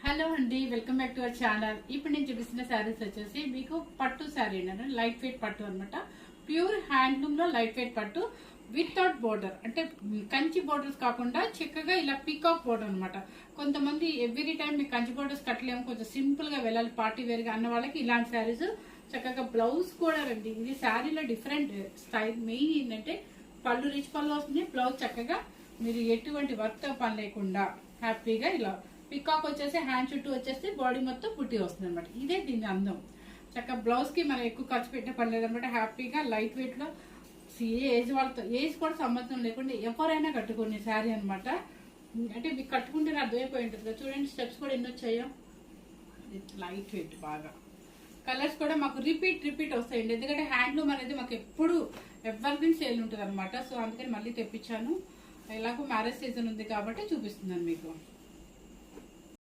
Hello అండి, welcome back to our channel. ఇప్పుడు నేను చూపిస్తున్న శారీస్ వచ్చేసి మీకు పట్టు శారీ అండి, లైట్ వెయిట్ పట్టు అనమాట. ప్యూర్ హ్యాండ్లూమ్ లో లైట్ వెయిట్ పట్టు వితౌట్ బోర్డర్, అంటే కంచి బోర్డర్స్ కాకుండా చక్కగా ఇలా పీకాక్ బోర్డర్ అనమాట. కొంతమంది ఎవ్రీ టైం మీకు కంచి బోర్డర్స్ కట్టలేము, కొంచెం సింపుల్ గా వెళ్ళాలి పార్టీ వేర్ గా అన్న వాళ్ళకి ఇలాంటి శారీస్ చక్కగా. బ్లౌజ్ కూడా రండి, ఇది శారీలో డిఫరెంట్ స్టైల్. మెయిన్ ఏంటంటే పళ్ళు రిచ్ పళ్ళు వస్తుంది, బ్లౌజ్ చక్కగా మీరు ఎటువంటి వర్క్ తో పని లేకుండా హ్యాపీగా ఇలా పికాక్ వచ్చేసి హ్యాండ్ చుట్టూ వచ్చేసి బాడీ మొత్తం పుట్టి వస్తుంది అనమాట. ఇదే దీని అందం. చక్కగా బ్లౌజ్ కి మనం ఎక్కువ ఖర్చు పెట్టే పని లేదనమాట. హ్యాపీగా లైట్ వెయిట్ లో ఏ ఏజ్ వాళ్ళతో ఏజ్ కూడా సంబంధం లేకుండా ఎవరైనా కట్టుకునే శారీ అనమాట. అంటే మీకు కట్టుకుంటే అర్థమైపోయి ఉంటుంది కదా. చూడండి స్టెప్స్ కూడా ఎన్ని వచ్చాయో. లైట్ వెయిట్ బాగా. కలర్స్ కూడా మాకు రిపీట్ వస్తాయండి, ఎందుకంటే హ్యాండ్లూమ్ అనేది మాకు ఎప్పుడు ఎవరికైనా సేల్ ఉంటుంది అనమాట. సో అందుకని మళ్ళీ తెప్పించాను. ఎలాగో మ్యారేజ్ సీజన్ ఉంది కాబట్టి చూపిస్తున్నాను మీకు.